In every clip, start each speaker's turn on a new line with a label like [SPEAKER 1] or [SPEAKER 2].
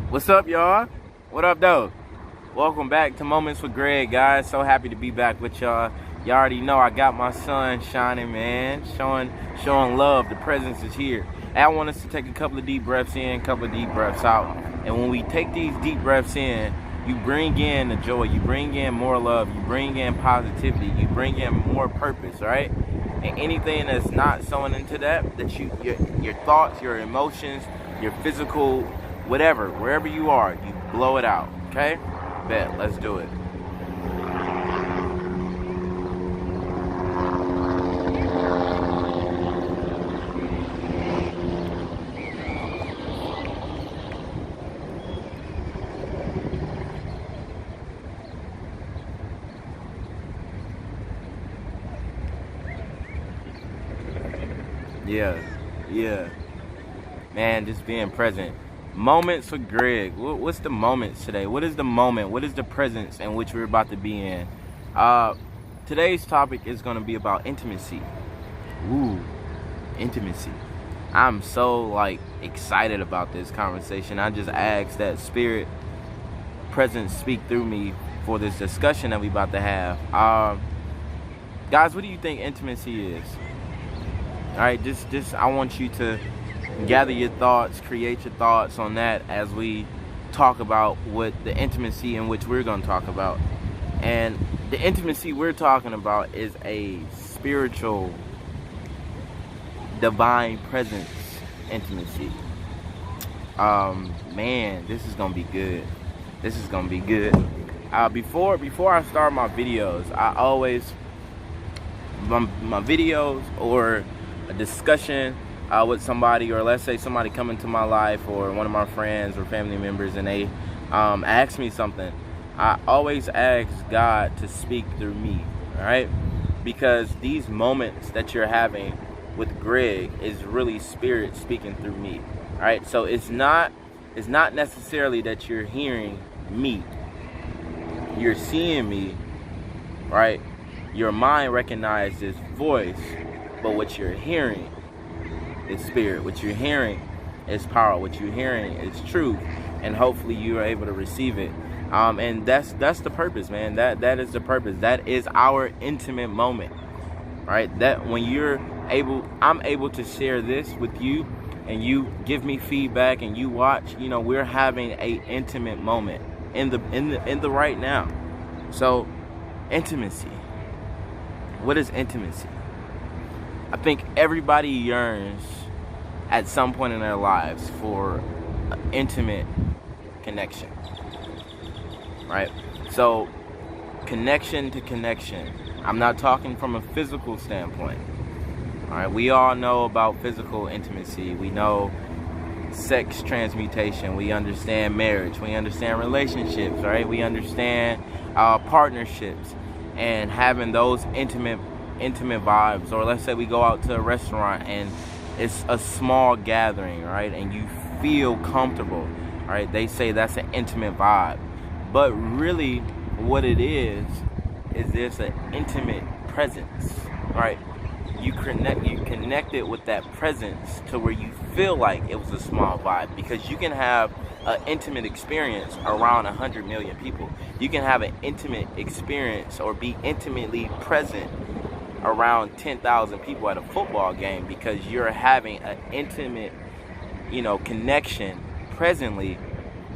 [SPEAKER 1] What's up, y'all? What up, though? Welcome back to Moments with Greg, guys. So happy to be back with y'all. Y'all already know I got my sun shining, man. Showing love. The presence is here. And I want us to take a couple of deep breaths in, a couple of deep breaths out. And when we take these deep breaths in, you bring in the joy. You bring in more love. You bring in positivity. You bring in more purpose, right? And anything that's not sowing into that your thoughts, your emotions, your physical, whatever, wherever you are, you blow it out, okay? Bet, let's do it. Yeah. Man, just being present. Moments with Greg. What's the moments today? What is the moment? What is the presence in which we're about to be in? Today's topic is going to be about intimacy. Ooh, intimacy. I'm so excited about this conversation. I just asked that spirit presence speak through me for this discussion that we about to have. Guys, what do you think intimacy is? All right, just I want you to gather your thoughts, create your thoughts on that as we talk about what the intimacy in which we're going to talk about. And the intimacy we're talking about is a spiritual, divine presence intimacy. Man, this is going to be good. This is going to be good. Before I start my videos, I always, my videos or a discussion with somebody, or let's say somebody come into my life or one of my friends or family members and they ask me something, I always ask God to speak through me, all right? Because these moments that you're having with Greg is really spirit speaking through me, all right? So it's not necessarily that you're hearing me. You're seeing me, right? Your mind recognizes voice, but what you're hearing is spirit. What you're hearing is power. What you're hearing is truth, and hopefully you are able to receive it. And that's the purpose, man. That is the purpose. That is our intimate moment, right? That when I'm able to share this with you, and you give me feedback, and you watch. We're having a intimate moment in the right now. So, intimacy. What is intimacy? I think everybody yearns at some point in their lives for an intimate connection, right? So, connection to connection. I'm not talking from a physical standpoint, all right? We all know about physical intimacy. We know sex transmutation. We understand marriage. We understand relationships, right? We understand partnerships and having those intimate vibes. Or let's say we go out to a restaurant and it's a small gathering, right? And you feel comfortable, right? They say that's an intimate vibe. But really what it is there's an intimate presence, right? You connected with that presence to where you feel like it was a small vibe, because you can have an intimate experience around 100 million people. You can have an intimate experience or be intimately present around 10,000 people at a football game, because you're having an intimate, connection presently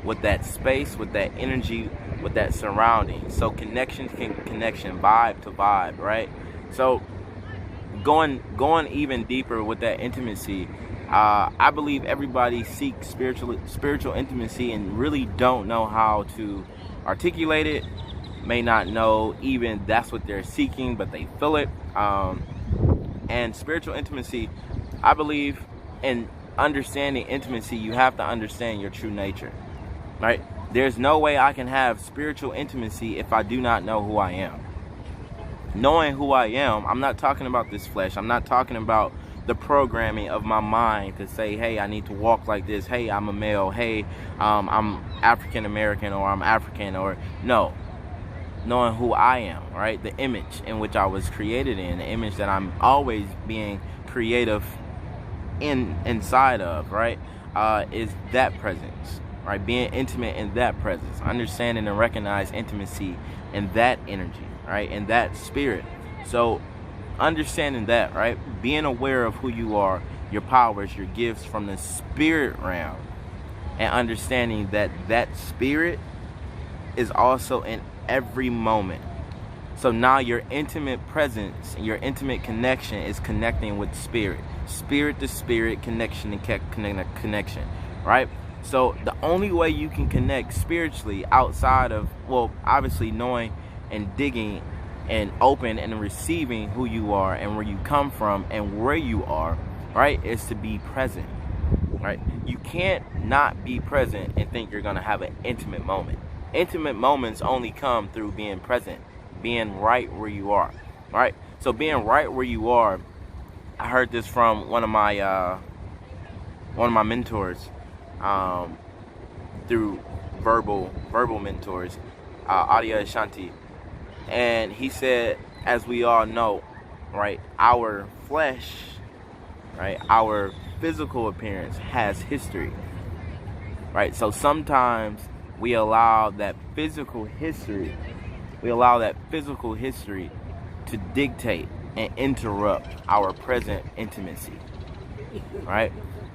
[SPEAKER 1] with that space, with that energy, with that surrounding. So connection, vibe to vibe, right? So going even deeper with that intimacy, I believe everybody seeks spiritual intimacy and really don't know how to articulate it. May not know even that's what they're seeking, but they feel it. And spiritual intimacy, I believe in understanding intimacy, you have to understand your true nature, right? There's no way I can have spiritual intimacy if I do not know who I am. Knowing who I am, I'm not talking about this flesh. I'm not talking about the programming of my mind to say, hey, I need to walk like this. Hey, I'm a male. Hey, I'm African American, or I'm African, or no. Knowing who I am, right? The image in which I was created in, the image that I'm always being creative inside of, right? Is that presence. right? Being intimate in that presence, understanding and recognize intimacy in that energy, right? In that spirit. So understanding that, right? Being aware of who you are, your powers, your gifts from the spirit realm, and understanding that that spirit is also in every moment. So now your intimate presence, your intimate connection is connecting with spirit. Spirit to spirit, connection to connection, right? So the only way you can connect spiritually outside of, well, obviously knowing and digging and open and receiving who you are and where you come from and where you are, right, is to be present, right? You can't not be present and think you're going to have an intimate moment. Intimate moments only come through being present, being right where you are, right? So being right where you are, I heard this from one of my mentors, through verbal mentors, Adia Ashanti, and he said, as we all know, right, our flesh, right, our physical appearance has history, right? So sometimes we allow that physical history to dictate and interrupt our present intimacy, right?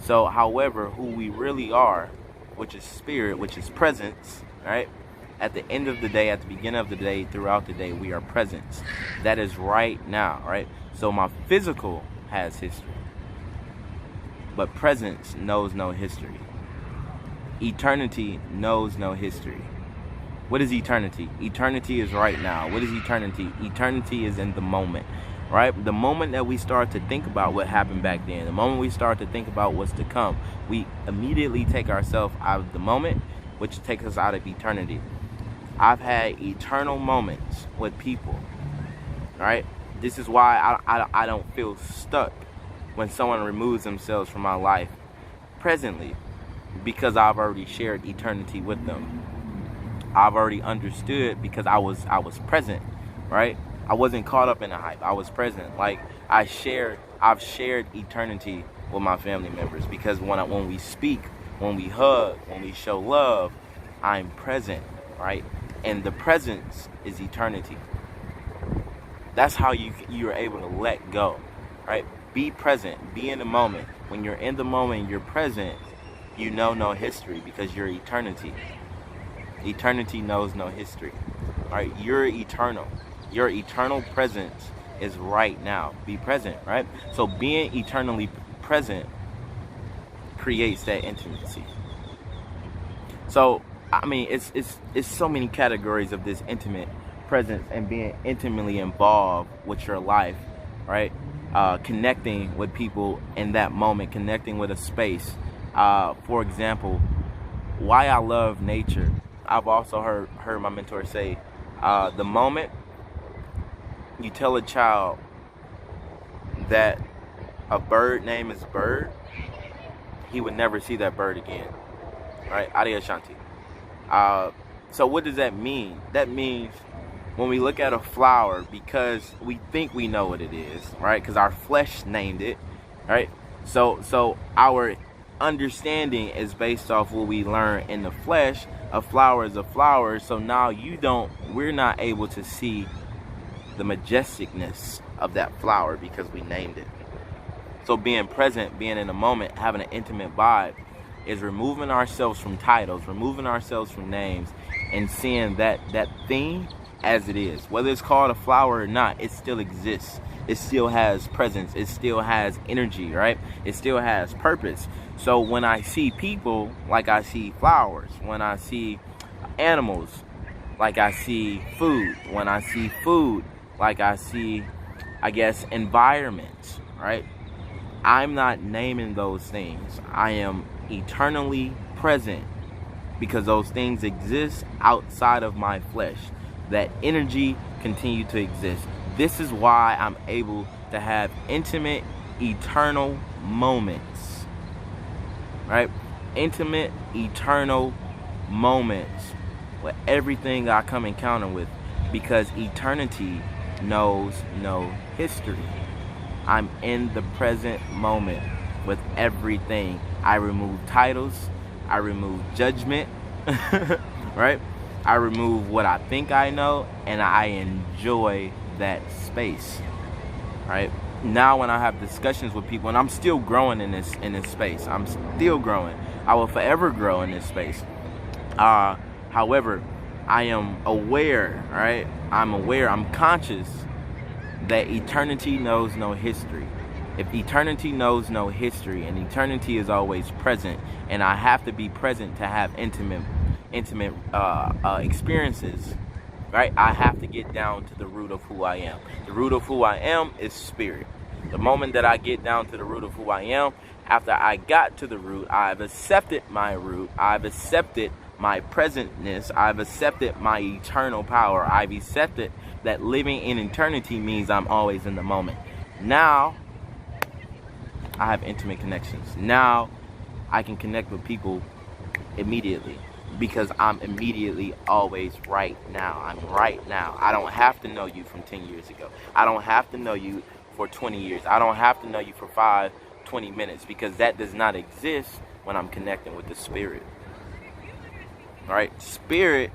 [SPEAKER 1] So, however, who we really are, which is spirit, which is presence, right? At the end of the day, at the beginning of the day, throughout the day, we are presence. That is right now, right? So my physical has history, but presence knows no history. Eternity knows no history. What is eternity? Eternity is right now. What is eternity? Eternity is in the moment, right? The moment that we start to think about what happened back then, the moment we start to think about what's to come, we immediately take ourselves out of the moment, which takes us out of eternity. I've had eternal moments with people, right? This is why I don't feel stuck when someone removes themselves from my life presently, because I've already shared eternity with them. I've already understood because I was present, right? I wasn't caught up in the hype. I was present. Like I've shared eternity with my family members, because when we speak, when we hug, when we show love, I'm present, right? And the presence is eternity. That's how you're able to let go, right? Be present. Be in the moment. When you're in the moment, you're present. You know no history because you're eternity. Eternity knows no history, right? You're eternal. Your eternal presence is right now. Be present, right? So being eternally present creates that intimacy. So I mean, it's so many categories of this intimate presence and being intimately involved with your life, right? Connecting with people in that moment, connecting with a space. For example, why I love nature. I've also heard my mentor say, the moment you tell a child that a bird name is Bird, he would never see that bird again, right? Adia Ashanti. So what does that mean? That means when we look at a flower, because we think we know what it is, right? Because our flesh named it, right? So our understanding is based off what we learn in the flesh. A flower is a flower. So now we're not able to see the majesticness of that flower because we named it. So being present, being in the moment, having an intimate vibe is removing ourselves from titles, removing ourselves from names, and seeing that thing as it is. Whether it's called a flower or not, it still exists. It still has presence. It still has energy, right? It still has purpose. So when I see people, like I see flowers. When I see animals, like I see food. When I see food, like I see, I guess, environments, right? I'm not naming those things. I am eternally present because those things exist outside of my flesh. That energy continue to exist. This is why I'm able to have intimate, eternal moments, right? Intimate, eternal moments with everything I come encounter with, because eternity knows no history. I'm in the present moment with everything. I remove titles. I remove judgment, right? I remove what I think I know, and I enjoy that space, right? Now when I have discussions with people, and I'm still growing in this space, I'm still growing. I will forever grow in this space. However, I am aware, right? I'm aware, I'm conscious that eternity knows no history. If eternity knows no history, and eternity is always present, and I have to be present to have intimate experiences, right? I have to get down to the root of who I am. The root of who I am is spirit. The moment that I get down to the root of who I am, after I got to the root, I've accepted my root, I've accepted my presentness, I've accepted my eternal power, I've accepted that living in eternity means I'm always in the moment. Now, I have intimate connections. Now, I can connect with people immediately because I'm immediately always right now. I'm right now. I don't have to know you from 10 years ago. I don't have to know you for 20 years. I don't have to know you for 20 minutes because that does not exist when I'm connecting with the spirit. Right? Spirit,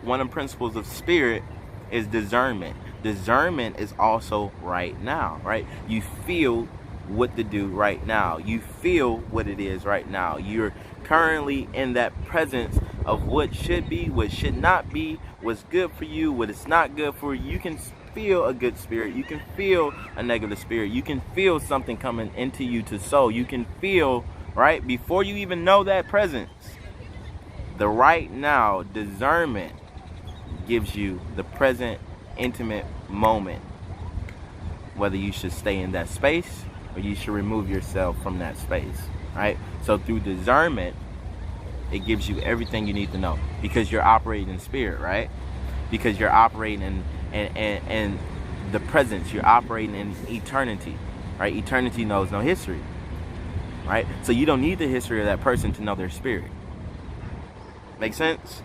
[SPEAKER 1] one of the principles of spirit is discernment. Discernment is also right now, right? You feel what to do right now. You feel what it is right now. You're currently in that presence of what should be, what should not be, what's good for you, what is not good for you. You can feel a good spirit. You can feel a negative spirit. You can feel something coming into you to sow. You can feel, right, before you even know that presence. The right now discernment gives you the present intimate moment, whether you should stay in that space or you should remove yourself from that space, right? So through discernment, it gives you everything you need to know because you're operating in spirit, right? Because you're operating in the presence, you're operating in eternity, right? Eternity knows no history, right? So you don't need the history of that person to know their spirit. Make sense?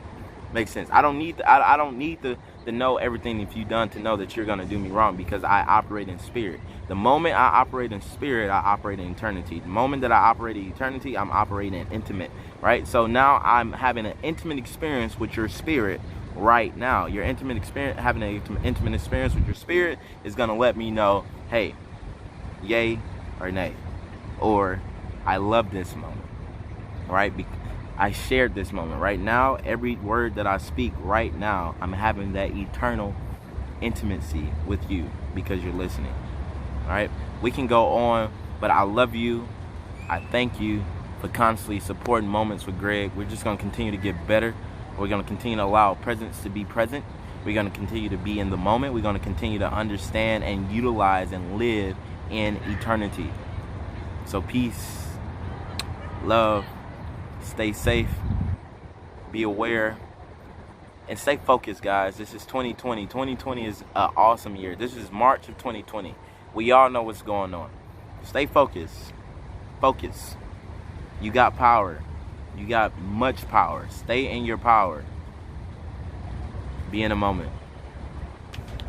[SPEAKER 1] Makes sense. I don't need to know everything if you've done to know that you're gonna do me wrong because I operate in spirit. The moment I operate in spirit, I operate in eternity. The moment that I operate in eternity, I'm operating in intimate, right? So now I'm having an intimate experience with your spirit right now. Your intimate experience, having an intimate experience with your spirit is gonna let me know, hey, yay or nay, or I love this moment, right? I shared this moment. Right now, every word that I speak right now, I'm having that eternal intimacy with you because you're listening. All right? We can go on, but I love you. I thank you for constantly supporting Moments with Greg. We're just going to continue to get better. We're going to continue to allow presence to be present. We're going to continue to be in the moment. We're going to continue to understand and utilize and live in eternity. So peace, love, stay safe, be aware, and stay focused, guys. This is 2020. 2020 is an awesome year. This is March of 2020. We all know what's going on. Stay focused. Focus. You got power. You got much power. Stay in your power. Be in a moment.